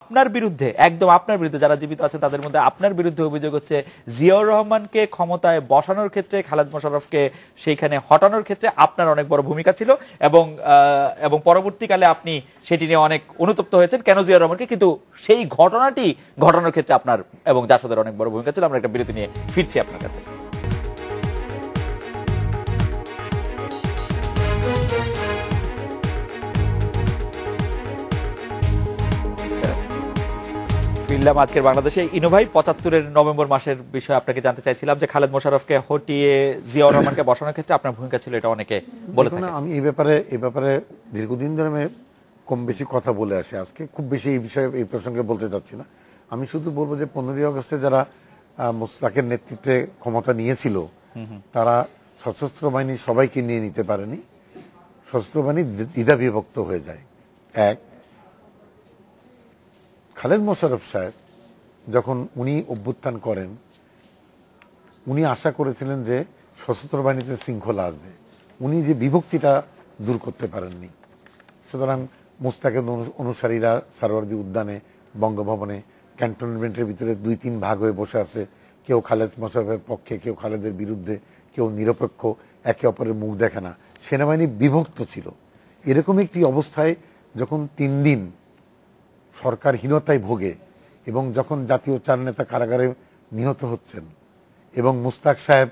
আপনার বিরুদ্ধে, একদম আপনার বিরুদ্ধে, যারা জীবিত আছেন তাদের মধ্যে আপনার বিরুদ্ধে অভিযোগ হচ্ছে জিয়াউর রহমানকে ক্ষমতায় বসানোর ক্ষেত্রে খালেদ মোশাররফকে সেইখানে হটানোর ক্ষেত্রে আপনার অনেক বড় ভূমিকা ছিল, এবং এবং পরবর্তীকালে আপনি সেটি নিয়ে অনেক অনুতপ্ত হয়েছেন কেন জিয়াউর রহমানকে, কিন্তু সেই ঘটনাটি ঘটানোর ক্ষেত্রে আপনার এবং জাসদের অনেক বড় ভূমিকা ছিল। আমরা একটা বিরতি নিয়ে ফিরছি আপনার কাছে। ফিরলাম আজকের বাংলাদেশে। ইনু ভাই, ৭৫-এর নভেম্বর মাসের বিষয়ে আপনাকে জানতে চাইছিলাম যে খালেদ মোশাররফকে হটিয়ে জিয়াউর রহমানকে বসানোর ক্ষেত্রে আপনার ভূমিকা ছিল, এটা অনেকে বলে থাকে। আমি এই ব্যাপারে দীর্ঘদিন ধরে আমি কম বেশি কথা বলে আসি, আজকে খুব বেশি এই বিষয়ে এই প্রসঙ্গে বলতে চাচ্ছি না। আমি শুধু বলবো যে 15ই আগস্টে যারা মোশতাকের নেতৃত্বে ক্ষমতা নিয়েছিল তারা সশস্ত্র বাহিনী সবাইকে নিয়ে নিতে পারেনি, সশস্ত্র বাহিনী দ্বিধা বিভক্ত হয়ে যায়। এক, খালেদ মোশাররফ সাহেব যখন উনি অভ্যুত্থান করেন, উনি আশা করেছিলেন যে সশস্ত্র বাহিনীতে শৃঙ্খলা আসবে, উনি যে বিভক্তিটা দূর করতে পারেননি। সুতরাং মোশতাকের অনুসারীরা সারোয়ার্দী উদ্যানে, বঙ্গভবনে, ক্যান্টনমেন্টের ভিতরে 2-3 ভাগ হয়ে বসে আছে, কেউ খালেদ মোশাররফের পক্ষে, কেউ খালেদের বিরুদ্ধে, কেউ নিরপেক্ষ, একে অপরের মুখ দেখে না, সেনাবাহিনী বিভক্ত ছিল। এরকম একটি অবস্থায় যখন 3 দিন সরকারহীনতায় ভোগে এবং যখন জাতীয় 4 নেতা কারাগারে নিহত হচ্ছেন এবং মোশতাক সাহেব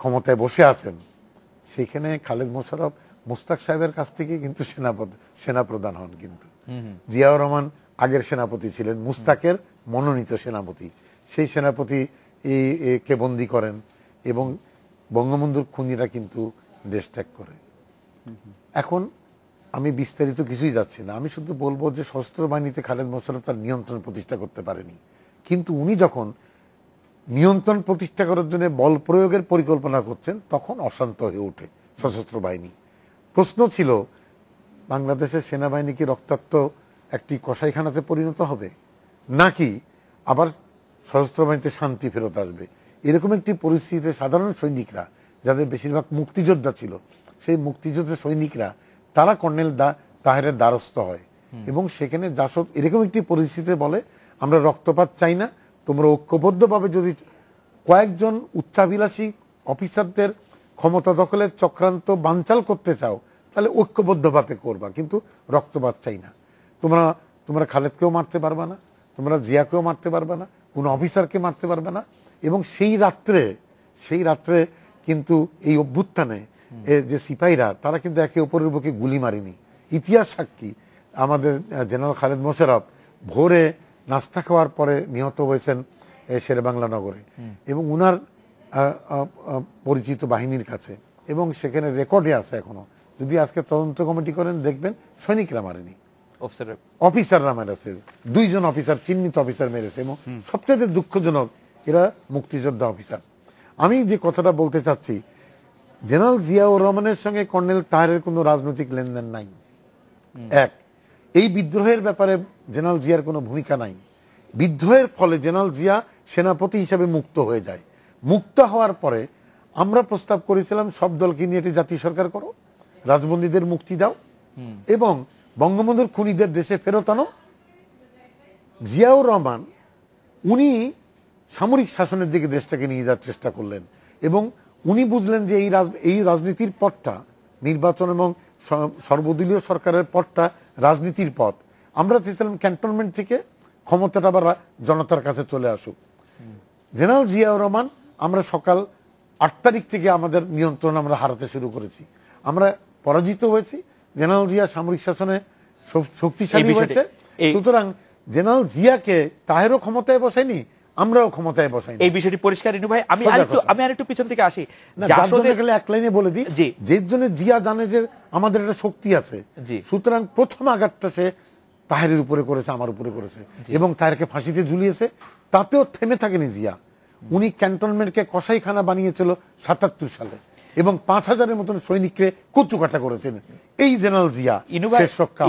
ক্ষমতায় বসে আছেন, সেইখানে খালেদ মোশাররফ মোশতাক সাহেবের কাছ থেকে কিন্তু সেনাপ্রধান হন। কিন্তু জিয়াউর রহমান আগের সেনাপতি ছিলেন, মোশতাকের মনোনীত সেনাপতি। সেই সেনাপতি কে বন্দী করেন এবং বঙ্গবন্ধুর খুনিরা কিন্তু দেশ ত্যাগ করে। এখন আমি বিস্তারিত কিছুই যাচ্ছি না, আমি শুধু বলবো যে সশস্ত্র বাহিনীতে খালেদ মোশাররফ তার নিয়ন্ত্রণ প্রতিষ্ঠা করতে পারেনি, কিন্তু উনি যখন নিয়ন্ত্রণ প্রতিষ্ঠা করার জন্য বল প্রয়োগের পরিকল্পনা করছেন তখন অশান্ত হয়ে ওঠে সশস্ত্র বাহিনী। প্রশ্ন ছিল, বাংলাদেশের সেনাবাহিনী কি রক্তাক্ত একটি কসাইখানাতে পরিণত হবে, নাকি আবার সশস্ত্র বাহিনীতে শান্তি ফেরত আসবে? এরকম একটি পরিস্থিতিতে সাধারণ সৈনিকরা, যাদের বেশিরভাগ মুক্তিযোদ্ধা ছিল, সেই মুক্তিযোদ্ধা সৈনিকরা তারা কর্নেল তাহেরের দ্বারস্থ হয় এবং সেখানে জাসদ এরকম একটি পরিস্থিতিতে বলে, আমরা রক্তপাত চাই না, তোমরা ঐক্যবদ্ধভাবে যদি কয়েকজন উচ্চাভিলাষী অফিসারদের ক্ষমতা দখলের চক্রান্ত বানচাল করতে চাও তাহলে ঐক্যবদ্ধভাবে করবা, কিন্তু রক্তপাত চাই না। তোমরা খালেদকেও মারতে পারবা না, তোমরা জিয়াকেও মারতে পারবা না, কোনো অফিসারকে মারতে পারবে না। এবং সেই রাত্রে কিন্তু এই অভ্যুত্থানে যে সিপাহীরা, তারা কিন্তু একে অপরের বুকে গুলি মারেনি। ইতিহাস সাক্ষী, আমাদের জেনারেল খালেদ মোশাররফ ভোরে নাস্তা খাওয়ার পরে নিহত হয়েছেন শেরেবাংলা নগরে এবং উনার পরিচিত বাহিনীর কাছে, এবং সেখানে রেকর্ডে আছে এখনো। যদি আজকে তদন্ত কমিটি করেন দেখবেন সৈনিকরা মারেনি, অফিসাররা মেরেছে, 2 জন অফিসার, চিহ্নিত অফিসার মেরেছে, এবং সবচেয়ে দুঃখজনক এরা মুক্তিযোদ্ধা অফিসার। আমি যে কথাটা বলতে চাচ্ছি, জেনারেল জিয়াউর রহমানের সঙ্গে কর্নেল তাহেরের কোনো রাজনৈতিক লেনদেন নাই। এক, এই বিদ্রোহের ব্যাপারে জেনারেল জিয়ার কোনো ভূমিকা নাই। বিদ্রোহের ফলে জেনারেল জিয়া সেনাপতি হিসাবে মুক্ত হয়ে যায়। মুক্ত হওয়ার পরে আমরা প্রস্তাব করেছিলাম সব দলকে নিয়ে একটি জাতীয় সরকার করো, রাজবন্দীদের মুক্তি দাও এবং বঙ্গবন্ধুর খুনিদের দেশে ফেরত আনো। জিয়াউর রহমান উনি সামরিক শাসনের দিকে দেশটাকে নিয়ে যাওয়ার চেষ্টা করলেন এবং উনি বুঝলেন যে এই রাজনীতির পথটা, নির্বাচন এবং সর্বদলীয় সরকারের পথটা রাজনীতির পথ। আমরা চেয়েছিলাম ক্যান্টনমেন্ট থেকে ক্ষমতাটা আবার জনতার কাছে চলে আসুক। জেনারেল জিয়াউর রহমান, আমরা সকাল 8 তারিখ থেকে আমাদের নিয়ন্ত্রণ আমরা হারাতে শুরু করেছি, আমরা পরাজিত হয়েছি। জেনারেল জিয়া সামরিক শাসনে শক্তিশালী হয়েছে, সুতরাং জেনারেল জিয়াকে তাহেরও ক্ষমতায় বসায়নি, আমরাও ক্ষমতায় বসাই। এই বিষয়টি পরিষ্কার ইনু ভাই। আমি আরেকটু পিছন থেকে আসি, এক লাইনে বলে দিই, যে জন্য জিয়া জানে যে আমাদের একটা শক্তি আছে, সুতরাং প্রথম আঘাতটা সে তাহেরের উপরে করেছে, আমার উপরে করেছে এবং তাহেরকে ফাঁসিতে ঝুলিয়েছে। তাতেও থেমে থাকেনি জিয়া, উনি ক্যান্টনমেন্টকে কসাইখানা বানিয়েছিল 77 সালে এবং 5,000-এর মতন সৈনিককে কুচুকাটা করেছেন এই জেনারেল জিয়া।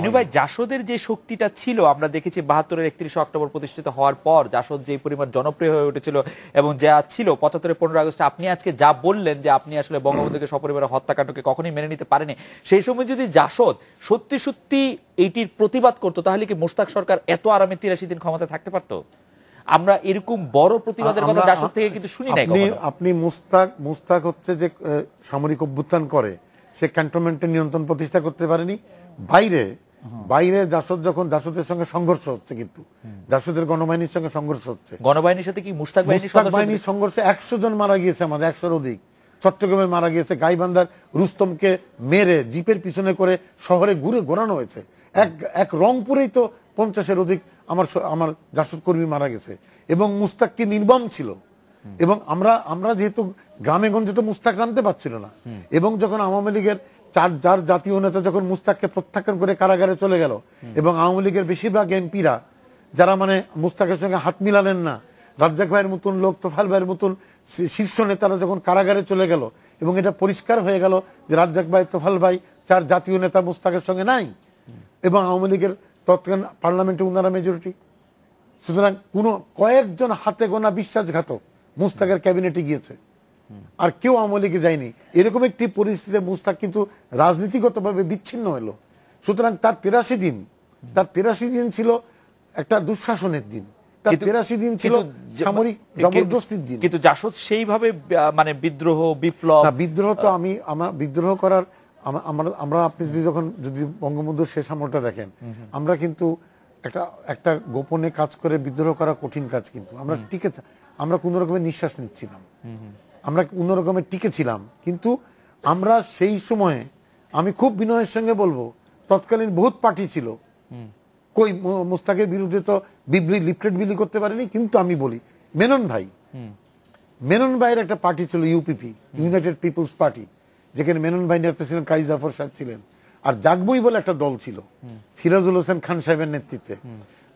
ইনুভাই, জাসদের যে শক্তিটা ছিল আমরা দেখেছি 72-এর 31 অক্টোবর প্রতিষ্ঠিত হওয়ার পর জাসদ যে পরিমাণ জনপ্রিয় হয়ে উঠেছিল এবং যা ছিল 75-এর 15 আগস্টে আপনি আজকে যা বললেন যে আপনি আসলে বঙ্গবন্ধুকে সপরিবারে হত্যাকাণ্ডকে কখনোই মেনে নিতে পারেনি, সেই সময় যদি জাসদ সত্যি সত্যি এইটির প্রতিবাদ করতো তাহলে কি মোশতাক সরকার এত আরামে 83 দিন ক্ষমতায় থাকতে পারতো? আমরা এরকম বড় প্রতিবাদের কথা জাসদ থেকে কিন্তু শুনি নাই কখনো। আপনি মুস্তাক হচ্ছে যে সামরিক অভ্যুত্থান করে, সে ক্যান্টনমেন্টের নিয়ন্ত্রণ প্রতিষ্ঠা করতে পারেনি। বাইরে জাসদের সঙ্গে সংঘর্ষ হচ্ছে, কিন্তু জাসদের গণবাহিনীর সঙ্গে সংঘর্ষ হচ্ছে। গণবাহিনীর সাথে কি মুশতাক বাহিনীর সংঘর্ষে 100 জন মারা গিয়েছে, আমাদের 100-এর অধিক। চট্টগ্রামে মারা গিয়েছে, গাইবান্ধার রুস্তমকে মেরে জিপের পিছনে করে শহরে ঘোরানো হয়েছে। এক রংপুরেই তো 50-এর অধিক আমার জাসদ কর্মী মারা গেছে। এবং মুস্তাক কি নির্মম ছিল। এবং আমরা যেহেতু গ্রামে গঞ্জে তো মুস্তাক নামতে পারছিল না, এবং যখন আওয়ামী লীগের যার জাতীয় নেতা যখন মুস্তাককে প্রত্যাখ্যান করে কারাগারে চলে গেল, এবং আওয়ামী লীগের বেশিরভাগ এমপিরা যারা মুস্তাকের সঙ্গে হাত মিলালেন না, রাজ্জাক ভাইয়ের মতন লোক, তোফাল ভাইয়ের মতন শীর্ষ নেতারা যখন কারাগারে চলে গেল, এবং এটা পরিষ্কার হয়ে গেল যে রাজ্জাক ভাই, তোফাল ভাই চার জাতীয় নেতা মুস্তাকের সঙ্গে নাই, এবং আওয়ামী লীগের তৎকালীন পার্লামেন্টে উনারা মেজরিটি। সুতরাং কয়েকজন হাতে গোনা বিশ্বাসঘাতক মুস্তাকের ক্যাবিনেটে গিয়েছে, আর কেউ আওয়ামী লীগে যায়নি। এরকম একটি পরিস্থিতিতে মুস্তাক কিন্তু রাজনীতিগতভাবে বিচ্ছিন্ন হলো। সুতরাং তার 83 দিন ছিল একটা দুঃশাসনের দিন, তার 83 দিন ছিল সামরিক জবরদস্তির দিন। কিন্তু জাসদ সেইভাবে বিদ্রোহ বিপ্লব তো আমার বিদ্রোহ করার আমরা আপনি যদি বঙ্গবন্ধুর শেষ আমলটা দেখেন, আমরা কিন্তু একটা গোপনে কাজ করে বিদ্রোহ করা কঠিন কাজ, কিন্তু আমরা কোন রকমের নিঃশ্বাস নিচ্ছিলাম, আমরা কোন রকমের টিকে ছিলাম। কিন্তু আমরা সেই সময়ে, আমি খুব বিনয়ের সঙ্গে বলবো, তৎকালীন বহুত পার্টি ছিল, কই মুস্তাকের বিরুদ্ধে তো লিফলেট বিলি করতে পারেনি। কিন্তু আমি বলি মেনন ভাইয়ের একটা পার্টি ছিল, ইউপিপি, ইউনাইটেড পিপলস পার্টি, যেখানে মেনন ভাই নেতা ছিলেন, কাজী জাফর সাহেব ছিলেন, আর জাগমই বলে একটা দল ছিল সিরাজুল হোসেন খান সাহেবের নেতৃত্বে।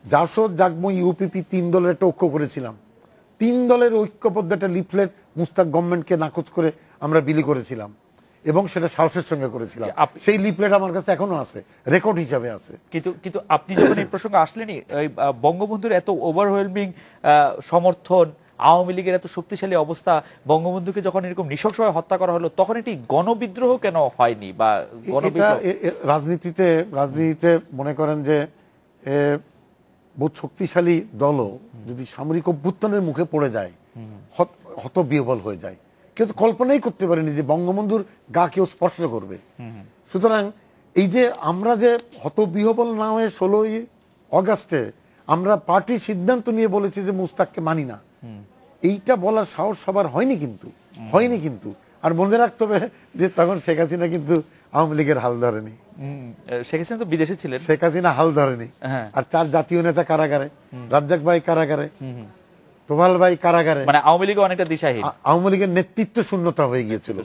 জাসদ, জাগমই, ইউপিপি 3 দলের একটা ঐক্য করেছিলাম। 3 দলের ঐক্যবদ্ধ একটা লিফলেট মুস্তাক গভর্নমেন্টকে নাকচ করে আমরা বিলি করেছিলাম, এবং সেটা সাহসের সঙ্গে করেছিলাম। সেই লিফলেট আমার কাছে এখনো আছে, রেকর্ড হিসাবে আছে। কিন্তু আপনি যখন এই প্রসঙ্গে আসলেনই, বঙ্গবন্ধুর এত ওভারওয়েলমিং সমর্থন, আওয়ামী লীগের এত শক্তিশালী অবস্থা, বঙ্গবন্ধুকে যখন এরকম নৃশংসভাবে হত্যা করা হলো, তখন এটি গণবিদ্রোহ কেন হয়নি? বা রাজনীতিতে মনে করেন যে বহুত শক্তিশালী দলও যদি সামরিক অভ্যুত্থানের মুখে পড়ে যায়, হতবিহ্বল হয়ে যায়। কিন্তু কল্পনাই করতে পারেনি যে বঙ্গবন্ধুর গা কেউ স্পর্শ করবে। সুতরাং এই যে আমরা যে হতবিহ্বল না হয়ে 16ই অগাস্টে আমরা পার্টির সিদ্ধান্ত নিয়ে বলেছি যে মুস্তাককে মানি না, এইটা বলার সাহস সবার হয়নি কিন্তু। আর মনে রাখতে হবে যে তখন শেখ হাসিনা কিন্তু আওয়ামী লীগের হাল ধরেনি। শেখ হাসিনা তো বিদেশে ছিলেন, শেখ হাসিনা হাল ধরেনি। আর 4 জাতীয় নেতা কারাগারে, রাজ্জাক ভাই কারাগারে, তোফাল ভাই কারাগারে, আওয়ামী লীগ অনেকটা দিশাহীন, আওয়ামী লীগের নেতৃত্ব শূন্যতা হয়ে গিয়েছিল।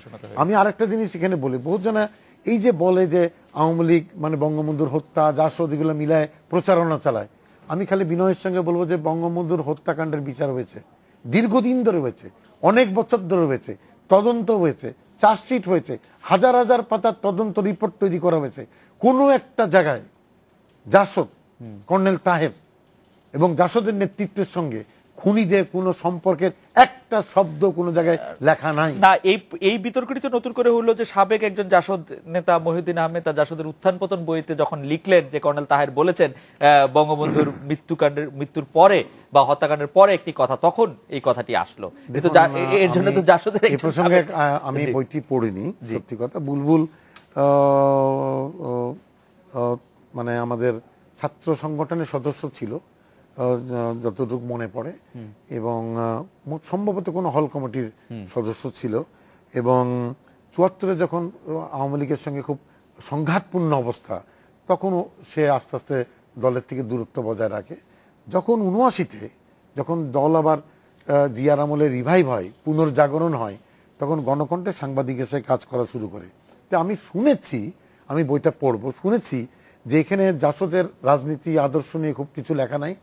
আমি আরেকটা জিনিস এখানে বলি, বহুত জনা এই যে বলে যে আওয়ামী লীগ বঙ্গবন্ধুর হত্যা, জাসদ, এগুলো মিলায় প্রচারণা চালায়। আমি খালি বিনয়ের সঙ্গে বলবো যে বঙ্গবন্ধুর হত্যাকাণ্ডের বিচার হয়েছে, দীর্ঘদিন ধরে হয়েছে, অনেক বছর ধরে হয়েছে, তদন্ত হয়েছে, চার্জশিট হয়েছে, হাজার হাজার পাতার তদন্ত রিপোর্ট তৈরি করা হয়েছে। কোনো একটা জায়গায় জাসদ, কর্নেল তাহের এবং জাসদের নেতৃত্বের সঙ্গে খুনিদের কোনো সম্পর্কের একটা শব্দ কোনো জায়গায় লেখা নাই। না, এই বিতর্কটি তো নতুন করে হলো যে সাবেক একজন জাসদ নেতা মহিউদ্দিন আহমেদ তার জাসদের উত্থান পতন বইতে যখন লিখলেন যে কর্নেল তাহের বলেছেন বঙ্গবন্ধুর মৃত্যুর পরে বা হত্যাকাণ্ডের পরে একটি কথা, তখন এই কথাটি আসলো। এর জন্য তো জাসদের এই প্রসঙ্গে আমি বইটি পড়িনি, সত্যি কথা। বুলবুল আমাদের ছাত্র সংগঠনের সদস্য ছিল যতটুকু মনে পড়ে, এবং সম্ভবত কোনো হল কমিটির সদস্য ছিল। এবং 74-এ যখন আওয়ামী লীগের সঙ্গে খুব সংঘাতপূর্ণ অবস্থা, তখনও সে আস্তে আস্তে দলের থেকে দূরত্ব বজায় রাখে। যখন 79-তে যখন দল আবার জিয়ার আমলে রিভাইভ হয়, পুনর্জাগরণ হয়, তখন গণকণ্ঠে সাংবাদিকের সাথে কাজ করা শুরু করে। তো আমি শুনেছি, আমি বইটা পড়বো, শুনেছি যে এখানে জাসদের রাজনীতি আদর্শ নিয়ে খুব কিছু লেখা নাই।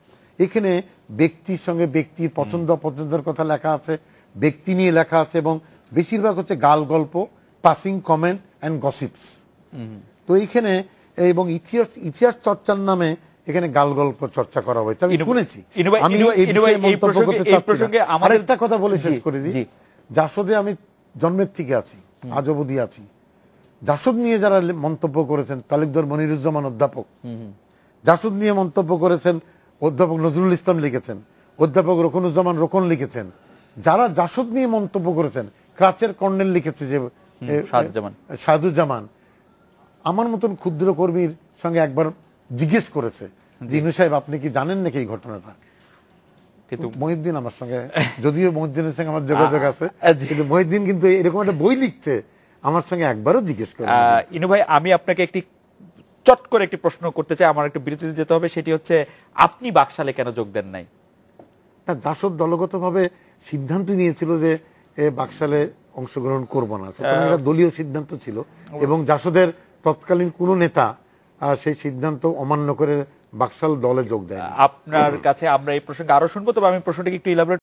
এখানে ব্যক্তির সঙ্গে ব্যক্তির পছন্দ অপছন্দের কথা লেখা আছে, ব্যক্তি নিয়ে লেখা আছে, এবং বেশিরভাগ হচ্ছে গাল গল্প পাসিং কমেন্ট অ্যান্ড গসিপস। তো এইখানে এবং ইতিহাস চর্চার নামে এখানে গাল গল্প চর্চা করা হয়েছে, আমি শুনেছি। আমি এই বিষয়ে মন্তব্য করতে চাচ্ছি না। আরেকটা কথা বলে শেষ করে দিই, জাসদে আমি জন্মের থেকে আছি, আজ অবধি আছি। জাসদ নিয়ে যারা মন্তব্য করেছেন, তালুকদার মনিরুজ্জামান অধ্যাপক জাসদ নিয়ে মন্তব্য করেছেন, অধ্যাপক নজরুল ইসলাম লিখেছেন, অধ্যাপক রোকনুজ্জামান রোকন লিখেছেন, যারা জাসদ নিয়ে মন্তব্য করেছেন, ক্রাচের কর্নেল লিখেছে যে শাহাদুজ্জামান, আমার মতন ক্ষুদ্র কর্মীর সঙ্গে একবার জিজ্ঞেস করেছে যে ইনু সাহেব আপনি কি জানেন নাকি এই ঘটনাটা? কিন্তু মহিউদ্দিন আমার সঙ্গে, যদিও মহিউদ্দিনের সঙ্গে আমার যোগাযোগ আছে, কিন্তু মহিউদ্দিন কিন্তু এরকম একটা বই লিখছে, আমার সঙ্গে একবারও জিজ্ঞেস করে। ইনু ভাই, আমি আপনাকে একটি চট করে একটি প্রশ্ন করতে চাই, আমার একটু বিরতিতে যেতে হবে। সেটি হচ্ছে, আপনি বাকশালে কেন যোগ দেন নাই? জাসদ দলগতভাবে সিদ্ধান্ত নিয়েছিল যে বাকশালে অংশগ্রহণ করব না, সেটা একটা দলীয় সিদ্ধান্ত ছিল এবং জাসদের তৎকালীন কোনো নেতা সেই সিদ্ধান্ত অমান্য করে বাকশাল দলে যোগ দেয়। আপনার কাছে আমরা এই প্রসঙ্গে আরো শুনবো, তবে আমি প্রশ্নটিকে একটু ইলাবোরেট